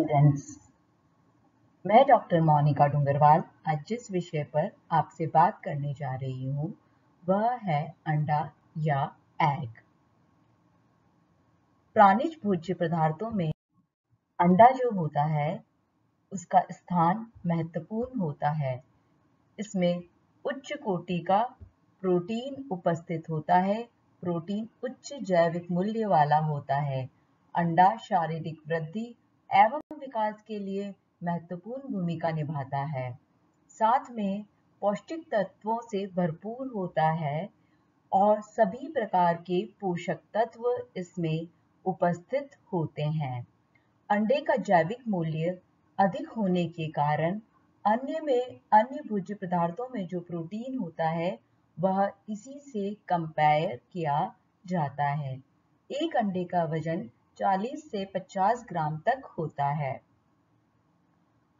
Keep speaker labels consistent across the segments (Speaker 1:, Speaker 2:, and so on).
Speaker 1: Students, मैं doctor Monika Dungarwal आज जिस विषय पर आपसे बात करने जा रही हूँ वह है अंडा या एग। प्राणिज भोज्य पदार्थों में अंडा जो होता है उसका स्थान महत्वपूर्ण होता है। इसमें उच्च कोटि का प्रोटीन उपस्थित होता है। प्रोटीन उच्च जैविक मूल्य वाला होता है। अंडा शारीरिक वृद्धि एवं विकास के लिए महत्वपूर्ण भूमिका निभाता है। साथ में पौष्टिक तत्वों से भरपूर होता है और सभी प्रकार के पोषक तत्व इसमें उपस्थित होते हैं। अंडे का जैविक मूल्य अधिक होने के कारण अन्य भोज्य पदार्थों में जो प्रोटीन होता है वह इसी से कंपेयर किया जाता है। एक अंडे का वजन 40 से 50 ग्राम तक होता है।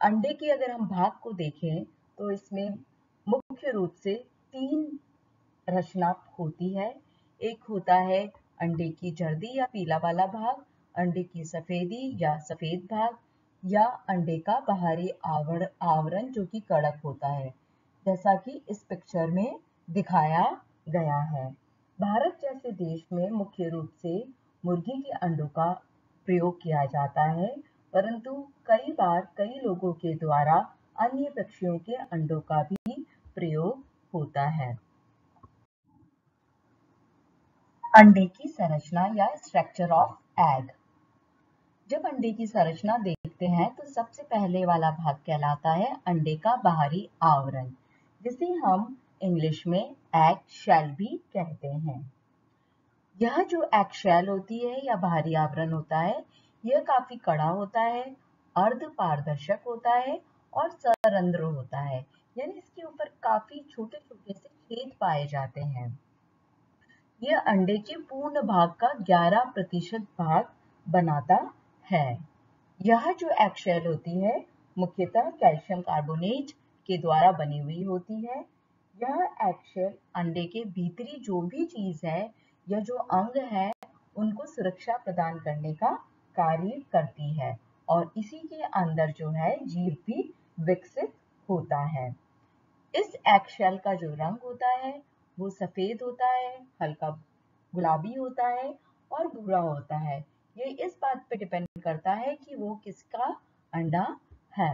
Speaker 1: अंडे के अगर हम भाग को देखें तो इसमें मुख्य रूप से 3 रचना होती है। एक होता है अंडे की जर्दी या पीला वाला भाग, अंडे की सफेदी या सफेद भाग, या अंडे का बाहरी आवरण जो कि कड़क होता है, जैसा कि इस पिक्चर में दिखाया गया है। भारत जैसे देश में मुख्य रूप से मुर्गी के अंडों का प्रयोग किया जाता है, परंतु कई बार कई लोगों के द्वारा अन्य पक्षियों के अंडों का भी प्रयोग होता है। अंडे की संरचना या स्ट्रक्चर ऑफ एग। जब अंडे की संरचना देखते हैं तो सबसे पहले वाला भाग कहलाता है अंडे का बाहरी आवरण, जिसे हम इंग्लिश में एग शेल भी कहते हैं। यह जो एग शेल होती है या बाहरी आवरण होता है, यह काफी कड़ा होता है, अर्ध पारदर्शक होता है और सरंध्र होता है, यानी इसके ऊपर काफी छोटे छोटे से छेद पाए जाते हैं। यह अंडे के पूर्ण भाग का 11% भाग बनाता है। यह जो एग शेल होती है मुख्यतः कैल्शियम कार्बोनेट के द्वारा बनी हुई होती है। यह एग शेल अंडे के भीतरी जो भी चीज है या जो अंग है उनको सुरक्षा प्रदान करने का कार्य करती है, और इसी के अंदर जो है जीव भी विकसित होता है। इस एग शेल का जो रंग होता है वो सफेद होता है, हल्का गुलाबी होता है और भूरा होता है। ये इस बात पे डिपेंड करता है कि वो किसका अंडा है।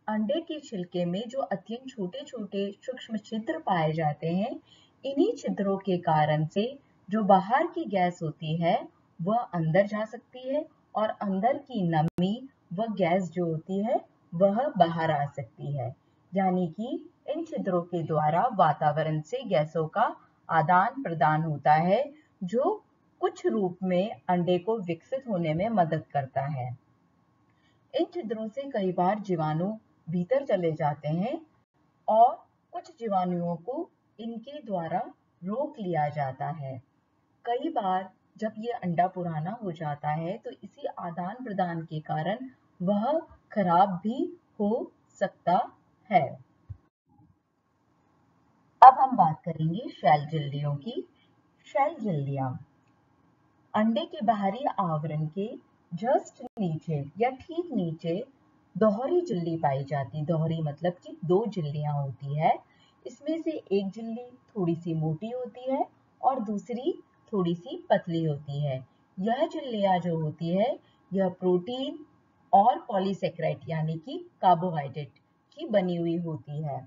Speaker 1: अंडे के छिलके में जो अत्यंत छोटे छोटे सूक्ष्म छिद्र पाए जाते हैं, इन्हीं छिद्रों के कारण से जो बाहर की गैस होती है वह अंदर जा सकती है और अंदर की नमी व गैस जो होती है वह बाहर आ सकती है। यानी कि इन छिद्रों के द्वारा वातावरण से गैसों का आदान प्रदान होता है, जो कुछ रूप में अंडे को विकसित होने में मदद करता है। इन छिद्रों से कई बार जीवाणु भीतर चले जाते हैं और कुछ जीवाणुओं को इनके द्वारा रोक लिया जाता है। कई बार जब ये अंडा पुराना हो जाता है तो इसी आदान प्रदान के कारण वह खराब भी हो सकता है। अब हम बात करेंगे शैल झिल्लियों की। शैल झिल्लियां अंडे के बाहरी आवरण के जस्ट नीचे या ठीक नीचे दोहरी झिल्ली पाई जाती। दोहरी मतलब कि 2 झिल्लियां होती है। इसमें से एक झिल्ली थोड़ी सी मोटी होती है और दूसरी थोड़ी सी पतली होती है। यह झिल्लियां जो होती है यह प्रोटीन और पॉलीसेकेराइड यानी कि कार्बोहाइड्रेट की बनी हुई होती है।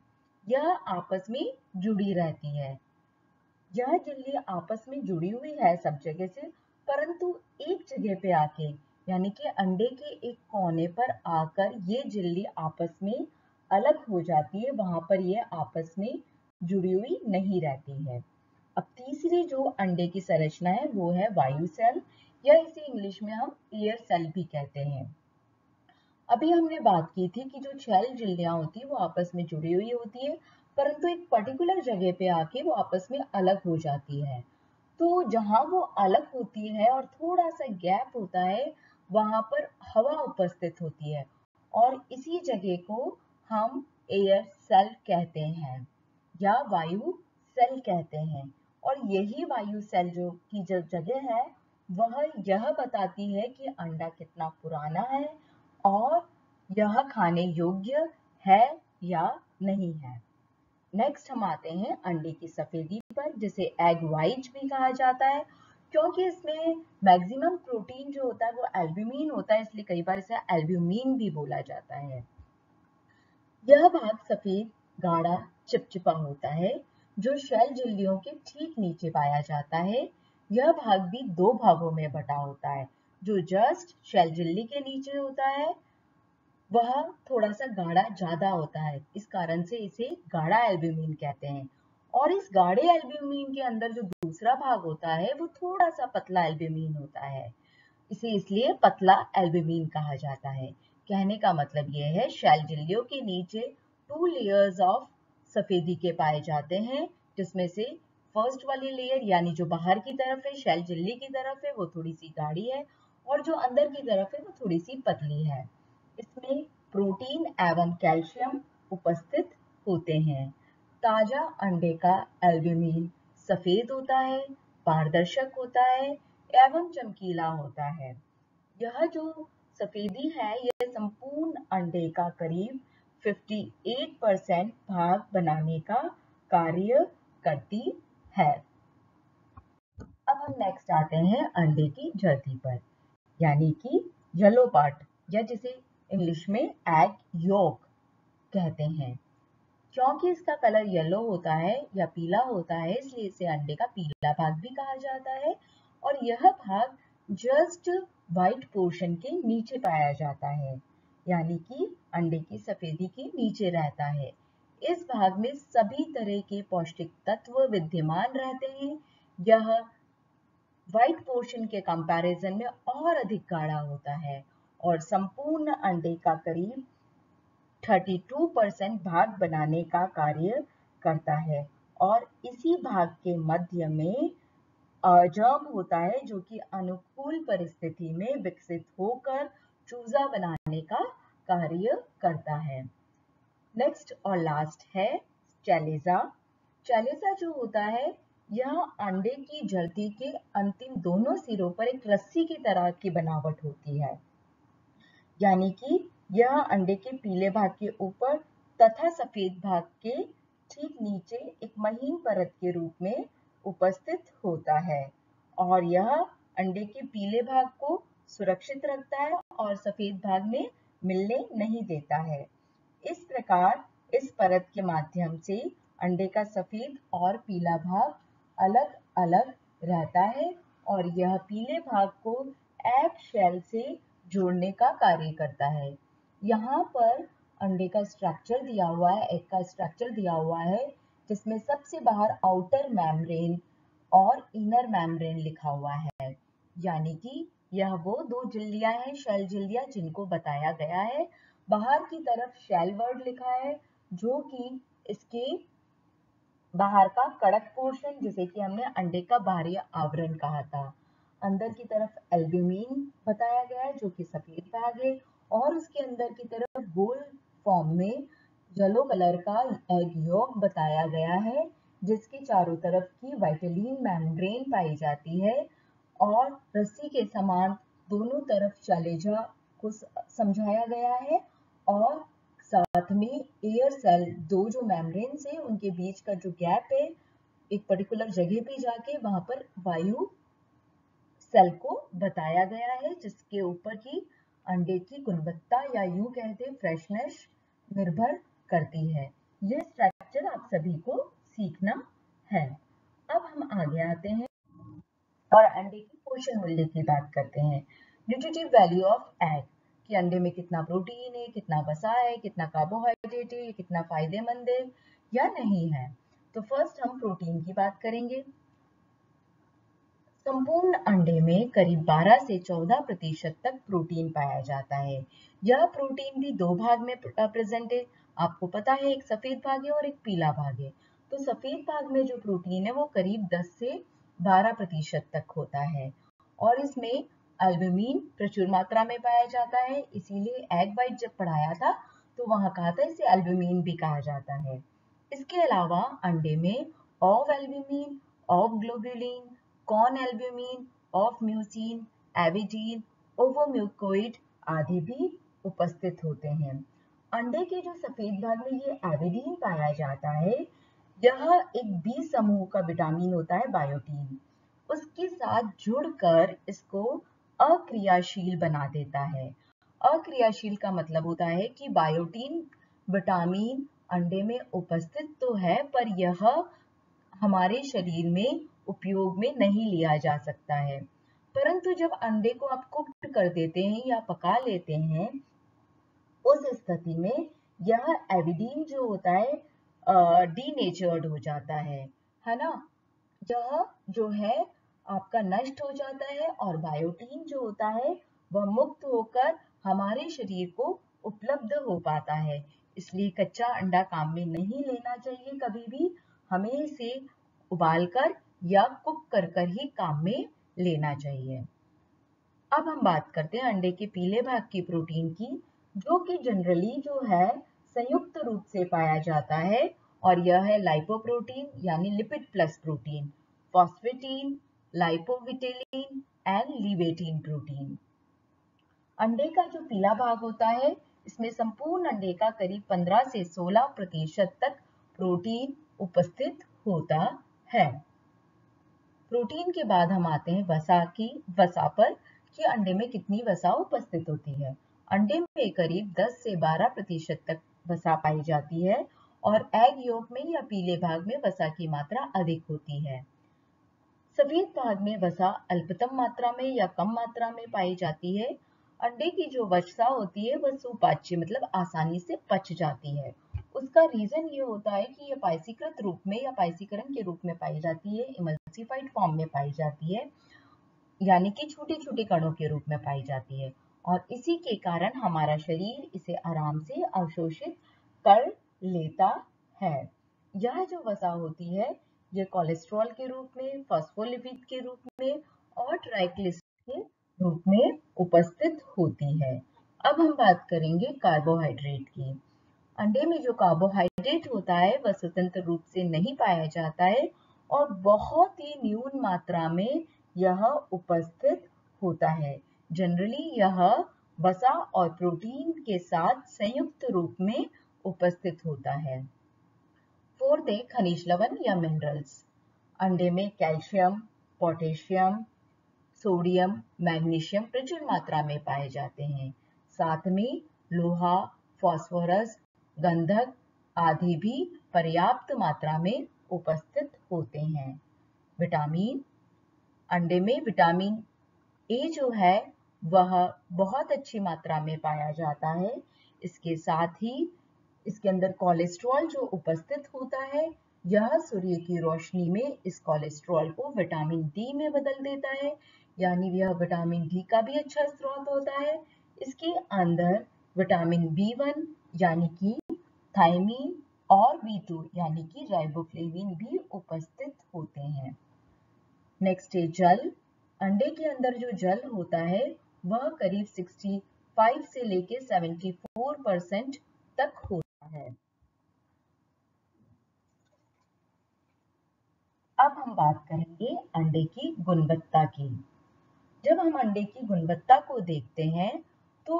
Speaker 1: यह आपस में जुड़ी रहती है। यह झिल्ली आपस में जुड़ी हुई है सब जगह से, परंतु एक जगह पे आके यानी कि अंडे के एक कोने पर आकर ये झिल्ली आपस में अलग हो जाती है। वहां पर ये आपस में जुड़ी हुई नहीं रहती है। अब तीसरी जो अंडे की संरचना है वो है वायु सेल, या इसे इंग्लिश में हम एयर सेल भी कहते हैं। अभी हमने बात की थी कि जो शैल झिल्लियां होती है वो आपस में जुड़ी हुई होती है, परंतु एक पर्टिकुलर जगह पे आके वो आपस में अलग हो जाती है। तो जहां वो अलग होती है और थोड़ा सा गैप होता है वहां पर हवा उपस्थित होती है, और इसी जगह को हम एयर सेल कहते हैं या वायु सेल कहते हैं। और यही वायु सेल जो की जो जगह है वह यह बताती है कि अंडा कितना पुराना है और यह खाने योग्य है या नहीं है। नेक्स्ट हम आते हैं अंडे की सफेदी पर, जिसे एग वाइट भी कहा जाता है, क्योंकि इसमें मैक्सिमम प्रोटीन जो होता है वो एल्ब्यूमिन होता है, इसलिए कई बार इसे एल्ब्यूमिन भी बोला जाता है। यह भाग सफेद, गाढ़ा, चिपचिपा होता है, जो शेल झिल्लियों के ठीक नीचे पाया जाता है। यह भाग भी दो भागों में बटा होता है। जो जस्ट शेल झिल्ली के नीचे होता है वह थोड़ा सा गाढ़ा ज्यादा होता है, इस कारण से इसे गाढ़ा एल्ब्यूमिन कहते हैं। और इस गाढ़े एल्ब्यूमिन के अंदर जो दूसरा भाग होता है वो थोड़ा सा पतला एल्ब्यूमिन होता है, इसे इसलिए पतला एल्ब्यूमिन कहा जाता है। कहने का मतलब यह है शेल झिल्लियों के नीचे 2 लेयर्स ऑफ सफेदी के पाए जाते हैं, जिसमें से फर्स्ट वाली लेयर यानी जो बाहर की तरफ है, शेल झिल्ली की तरफ है, वो थोड़ी सी गाढ़ी है, और जो अंदर की तरफ है वो थोड़ी सी पतली है। इसमें प्रोटीन एवं कैल्शियम उपस्थित होते हैं। ताजा अंडे का एल्ब्यूमिन सफेद होता है, पारदर्शक होता है एवं चमकीला होता है। यह जो सफेदी है यह संपूर्ण अंडे का करीब 58% भाग बनाने का कार्य करती है। अब हम नेक्स्ट आते हैं अंडे की जर्दी पर, यानी कि येलो पार्ट, या जिसे इंग्लिश में एग योक कहते हैं। क्योंकि इसका कलर येलो होता है या पीला होता है, इसलिए इसे अंडे का पीला भाग भी कहा जाता है। और यह भाग जस्ट व्हाइट पोर्शन के नीचे पाया जाता है, यानी कि अंडे की सफेदी के नीचे रहता है। इस भाग में सभी तरह के पौष्टिक तत्व विद्यमान रहते हैं। यह व्हाइट पोर्शन के कंपैरिजन में और अधिक गाढ़ा होता है और संपूर्ण अंडे का करीब 32% भाग बनाने का कार्य करता है। और इसी भाग के मध्य में जर्म होता है, जो कि अनुकूल परिस्थिति में विकसित होकर चूजा बनाने का कार्य करता है। नेक्स्ट और लास्ट है चैलेजा। चैलेजा जो होता है यह अंडे की जर्दी के अंतिम दोनों सिरों पर एक रस्सी की तरह की बनावट होती है, यानी कि यह अंडे के पीले भाग के ऊपर तथा सफेद भाग के ठीक नीचे एक महीन परत के रूप में उपस्थित होता है, और यह अंडे के पीले भाग को सुरक्षित रखता है और सफेद भाग में मिलने नहीं देता है। इस प्रकार इस परत के माध्यम से अंडे का सफेद और पीला भाग अलग अलग रहता है, और यह पीले भाग को एग शेल से जोड़ने का कार्य करता है। यहाँ पर अंडे का स्ट्रक्चर दिया हुआ है, एग का स्ट्रक्चर दिया हुआ है, जिसमें सबसे बाहर आउटर मेम्ब्रेन और इनर मेम्ब्रेन लिखा हुआ है, यानी कि यह वो दो झिल्लियां हैं, शेल झिल्लियां, जिनको बताया गया है। बाहर की तरफ शेल वर्ड लिखा है, जो कि इसके बाहर का कड़क पोर्शन, जिसे कि हमने अंडे का बाहरी आवरण कहा था। अंदर की तरफ एल्ब्यूमिन बताया गया है, जो कि सफेद भाग है, और उसके अंदर की तरफ गोल फॉर्म में येलो कलर का एग योक बताया गया है, जिसके चारों तरफ की वाइटलिन मेम्ब्रेन पाई जाती है, और रस्सी के समान दोनों तरफ चैलेजा को समझाया गया है, और साथ में एयर सेल, दो जो मेम्ब्रेन्स है उनके बीच का जो गैप है, एक पर्टिकुलर जगह पे जाके वहां पर वायु सेल को बताया गया है, जिसके ऊपर की अंडे की गुणवत्ता या यूं कहते फ्रेशनेस निर्भर करती है। यह स्ट्रक्चर आप सभी को सीखना है। अब हम आगे आते हैं और अंडे की पोषण मूल्य की बात करते हैं। न्यूट्रिटिव वैल्यू ऑफ एग, कि अंडे में कितना प्रोटीन है, कितना वसा है, कितना कार्बोहाइड्रेट है, कितना फायदेमंद है या नहीं है। तो फर्स्ट हम प्रोटीन की बात करेंगे। संपूर्ण अंडे में करीब 12 से 14% तक प्रोटीन पाया जाता है। यह प्रोटीन भी दो भाग में प्रेजेंट है। आपको पता है एक सफेद भाग है और एक पीला भाग है। तो सफेद भाग में जो प्रोटीन है वो करीब 10 से 12% तक होता है, और इसमें एल्ब्यूमिन प्रचुर मात्रा में पाया जाता है। इसीलिए एग वाइट जब पढ़ाया था तो वहां कहा था इसे एल्ब्यूमिन भी कहा जाता है। इसके अलावा अंडे में ovalbumin, ovoglobulin, conalbumin, ovomucin, avidin, ovomucoid आदि भी उपस्थित होते हैं। अंडे के जो सफेद भाग में ये एविडीन पाया जाता है, यह एक बी समूह का विटामिन होता है बायोटीन, उसके साथ जुड़कर इसको अक्रियाशील बना देता है। अक्रियाशील का मतलब होता है कि बायोटीन विटामिन अंडे में उपस्थित तो है, पर यह हमारे शरीर में उपयोग में नहीं लिया जा सकता है। परंतु जब अंडे को आप कुक्ड कर देते हैं या पका लेते हैं, उस स्थिति में यह एविडीन जो होता है डीनेचर्ड हो जाता है ना। यह जो है आपका नष्ट हो जाता है और बायोटीन जो होता है वह मुक्त होकर हमारे शरीर को उपलब्ध हो पाता है। इसलिए कच्चा अंडा काम में नहीं लेना चाहिए कभी भी, हमें इसे उबालकर या कुक कर कर ही काम में लेना चाहिए। अब हम बात करते हैं अंडे के पीले भाग की प्रोटीन की, जो कि जनरली जो है संयुक्त रूप से पाया जाता है, और यह है लाइपोप्रोटीन यानी lipid plus protein, phosvitin, lipovitellin and livetin protein. अंडे का जो पीला भाग होता है, इसमें संपूर्ण अंडे का करीब 15 से 16% तक प्रोटीन उपस्थित होता है। प्रोटीन के बाद हम आते हैं वसा पर कि अंडे में कितनी वसा उपस्थित होती है। अंडे में करीब 10 से 12% तक वसा पाई जाती है, और एग योक में या पीले भाग में वसा की मात्रा अधिक होती है। सफेद भाग में वसा अल्पतम मात्रा में या कम मात्रा में पाई जाती है। अंडे की जो वसा होती है वह सुपाच्य मतलब आसानी से पच जाती है। उसका रीजन ये होता है कि यह पाइसीकृत रूप में या पाइसीकरण के रूप में पाई जाती है, इमल्सिफाइड फॉर्म में पाई जाती है, यानी कि छोटे छोटे कणों के रूप में पाई जाती है, और इसी के कारण हमारा शरीर इसे आराम से अवशोषित कर लेता है। यह जो वसा होती है यह कोलेस्ट्रॉल के रूप में, फॉस्फोलिपिड के रूप में और ट्राइग्लिसराइड के रूप में उपस्थित होती है। अब हम बात करेंगे कार्बोहाइड्रेट की। अंडे में जो कार्बोहाइड्रेट होता है वह स्वतंत्र रूप से नहीं पाया जाता है, और बहुत ही न्यून मात्रा में यह उपस्थित होता है। जनरली यह वसा और प्रोटीन के साथ संयुक्त रूप में उपस्थित होता है। फोर्थ है खनिज लवण या मिनरल्स। अंडे में कैल्शियम, पोटेशियम, सोडियम, मैग्नीशियम प्रचुर मात्रा में पाए जाते हैं। साथ में लोहा, फास्फोरस, गंधक आदि भी पर्याप्त मात्रा में उपस्थित होते हैं। विटामिन, अंडे में विटामिन ए जो है वह बहुत अच्छी मात्रा में पाया जाता है। इसके साथ ही इसके अंदर कोलेस्ट्रॉल जो उपस्थित होता है, यह सूर्य की रोशनी में इस कोलेस्ट्रॉल को विटामिन डी में बदल देता है, यानी यह विटामिन डी का भी अच्छा स्रोत होता है। इसके अंदर विटामिन बी1 यानी कि थायमीन और बी2 यानी कि राइबोफ्लेविन भी उपस्थित होते हैं। नेक्स्ट है जल। अंडे के अंदर जो जल होता है वह करीब 65 से लेके 74% तक होता है। अब हम बात करेंगे अंडे की गुणवत्ता की। जब हम अंडे की गुणवत्ता को देखते हैं तो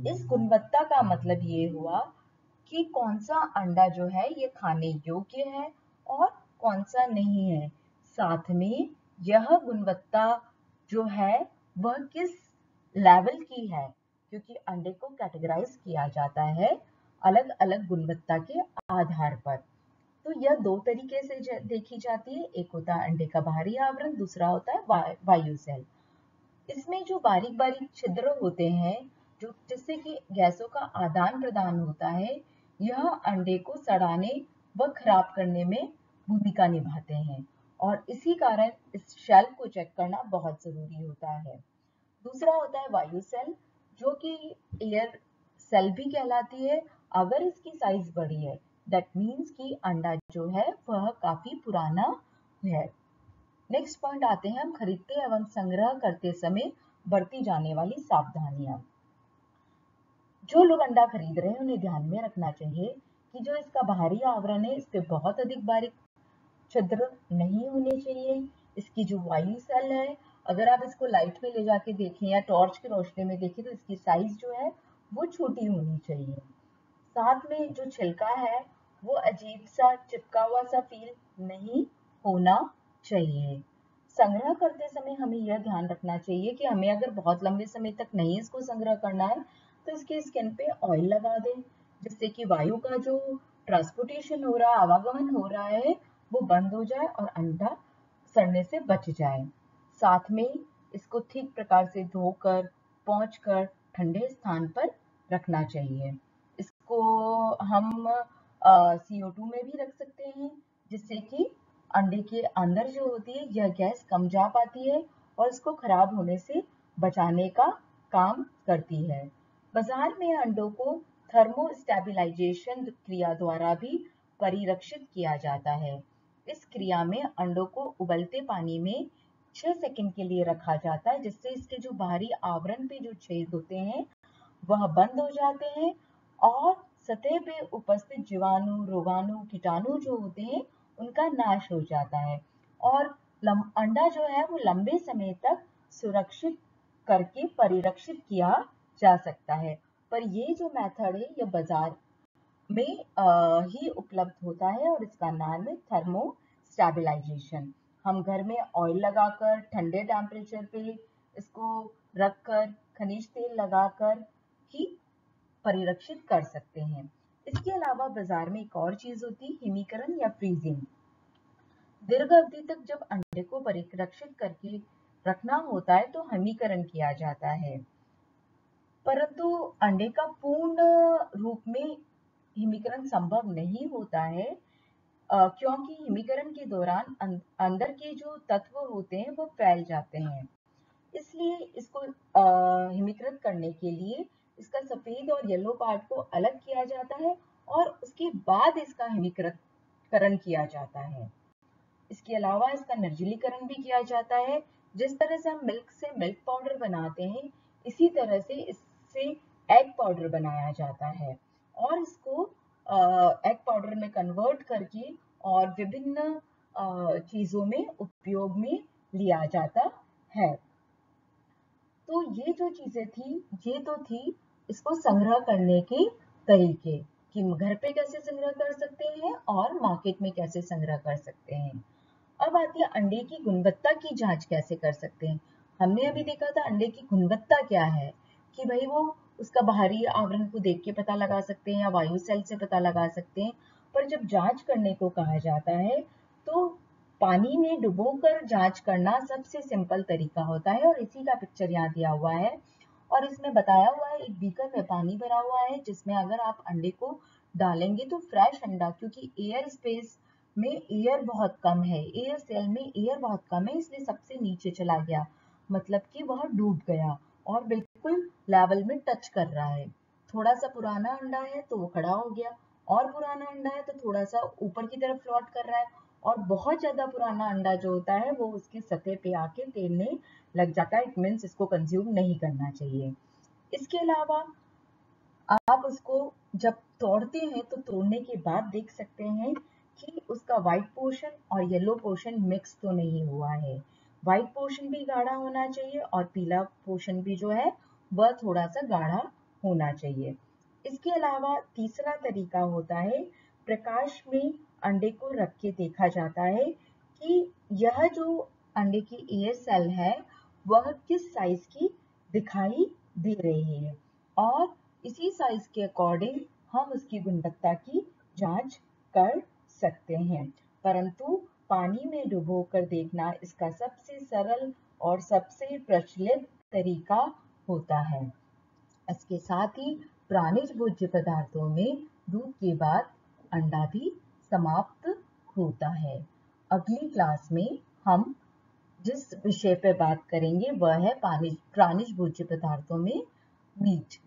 Speaker 1: इस गुणवत्ता का मतलब ये हुआ कि कौन सा अंडा जो है ये खाने योग्य है और कौन सा नहीं है। साथ में यह गुणवत्ता जो है वह किस लेवल की है, क्योंकि अंडे को कैटेगराइज किया जाता है अलग अलग गुणवत्ता के आधार पर। तो यह दो तरीके से देखी जाती है, एक होता है अंडे का बाहरी आवरण, दूसरा होता है वायु सेल। इसमें जो बारीक बारीक छिद्र होते हैं जो जिससे कि गैसों का आदान प्रदान होता है, यह अंडे को सड़ाने व खराब करने में भूमिका निभाते हैं, और इसी कारण इस शेल को चेक करना बहुत जरूरी होता है। दूसरा होता है वायु सेल, जो कि एयर सेल भी कहलाती है। अगर इसकी साइज बड़ी है, दैट मीन्स कि अंडा जो है वह काफी पुराना है। नेक्स्ट पॉइंट आते हैं हम खरीदते एवं संग्रह करते समय बरती जाने वाली सावधानियां। जो लोग अंडा खरीद रहे हैं उन्हें ध्यान में रखना चाहिए कि जो इसका बाहरी आवरण है इस पे बहुत अधिक बारीक छिद्र नहीं होने चाहिए। इसकी जो वायु सेल है, अगर आप इसको लाइट में ले जाके देखें या टॉर्च की रोशनी में देखें तो इसकी साइज जो है वो छोटी होनी चाहिए। साथ में जो छिलका है वो अजीब सा चिपका हुआ सा फील नहीं होना चाहिए। संग्रह करते समय हमें यह ध्यान रखना चाहिए कि हमें अगर बहुत लंबे समय तक नहीं इसको संग्रह करना है तो इसके स्किन पे ऑयल लगा दें, जिससे कि वायु का जो ट्रांसपोर्टेशन हो रहा है, आवागमन हो रहा है, वो बंद हो जाए और अंडा सड़ने से बच जाए। साथ में इसको ठीक प्रकार से धोकर पोंछकर ठंडे स्थान पर रखना चाहिए। इसको हम CO2 में भी रख सकते हैं, जिससे कि अंडे के अंदर जो होती है यह गैस कम जा पाती है और इसको खराब होने से बचाने का काम करती है। बाजार में अंडों को थर्मोस्टेबिलाईजेशन क्रिया द्वारा भी परिरक्षित किया जाता है। इस क्रिया में अंडों को उबलते पानी में 6 सेकंड के लिए रखा जाता है, जिससे इसके जो बाहरी आवरण पे जो छेद होते हैं वह बंद हो जाते हैं और सतह पे उपस्थित जीवाणु, रोगाणु, कीटाणु जो होते हैं उनका नाश हो जाता है और अंडा जो है वो लंबे समय तक सुरक्षित करके परिरक्षित किया जा सकता है। पर ये जो मेथड है ये बाजार में ही उपलब्ध होता है और इसका नाम है थर्मो स्टेबलाइजेशन। हम घर में ऑयल लगाकर ठंडे टेम्परेचर पे इसको रखकर खनिज तेल लगाकर ही परिरक्षित कर सकते हैं। इसके अलावा बाजार में एक और चीज होती है हिमीकरण या फ्रीजिंग। दीर्घ अवधि तक जब अंडे को परिरक्षित करके रखना होता है तो हिमीकरण किया जाता है, परंतु अंडे का पूर्ण रूप में हिमीकरण संभव नहीं होता है, क्योंकि हिमीकरण के दौरान अंदर के जो तत्व होते हैं वो फैल जाते हैं। इसलिए इसको हिमीकृत करने के लिए इसका सफेद और येलो पार्ट को अलग किया जाता है और उसके बाद इसका हिमीकरण किया जाता है। इसके अलावा इसका निर्जलीकरण भी किया जाता है। जिस तरह से हम मिल्क से मिल्क पाउडर बनाते हैं, इसी तरह से इससे एग पाउडर बनाया जाता है और इसको एग पाउडर में कन्वर्ट करके और विभिन्न चीजों में उपयोग में लिया जाता है। तो ये जो चीजें थी ये तो थी इसको संग्रह करने के तरीके कि घर पे कैसे संग्रह कर सकते हैं और मार्केट में कैसे संग्रह कर सकते हैं। अब आती है अंडे की गुणवत्ता की जांच कैसे कर सकते हैं। हमने अभी देखा था अंडे की गुणवत्ता क्या है कि भाई वो उसका बाहरी आवरण को देख के पता लगा सकते हैं या वायु सेल से पता लगा सकते हैं, पर जब जांच करने को कहा जाता है तो पानी में डुबोकर जांच करना सबसे सिंपल तरीका होता है और इसी का पिक्चर यहाँ दिया हुआ है और इसमें बताया हुआ है एक बीकर में पानी भरा हुआ है जिसमें अगर आप अंडे को डालेंगे तो फ्रेश अंडा, क्योंकि एयर स्पेस में एयर बहुत कम है, एयर सेल में एयर बहुत कम है, इसलिए सबसे नीचे चला गया, मतलब कि वह डूब गया और बिल्कुल लेवल में टच कर रहा है। थोड़ा सा पुराना अंडा है तो वो खड़ा हो गया और पुराना अंडा है तो थोड़ा सा ऊपर की तरफ फ्लोट कर रहा है और बहुत ज्यादा पुराना अंडा जो होता है वो उसकी सतह पे आके तैरने लग जाता है। इट मीन्स इसको कंज्यूम नहीं करना चाहिए। इसके अलावा आप उसको जब तोड़ते हैं तो तोड़ने के बाद देख सकते हैं कि उसका व्हाइट पोर्शन और येलो पोर्शन मिक्स तो नहीं हुआ है। व्हाइट पोर्शन भी गाढ़ा होना चाहिए और पीला पोर्शन भी जो है वह थोड़ा सा गाढ़ा होना चाहिए। इसके अलावा तीसरा तरीका होता है प्रकाश में अंडे को रख के देखा जाता है कि यह जो अंडे की एयर सेल है वह किस साइज की दिखाई दे रही है और इसी साइज के अकॉर्डिंग हम उसकी गुणवत्ता की जांच कर सकते हैं। परंतु पानी में डुबोकर देखना इसका सबसे सरल और सबसे प्रचलित तरीका होता है। इसके साथ ही प्राणिज भोज्य पदार्थों में दूध के बाद अंडा भी समाप्त होता है। अगली क्लास में हम जिस विषय पर बात करेंगे वह है प्राणिज भोज्य पदार्थों में मीट।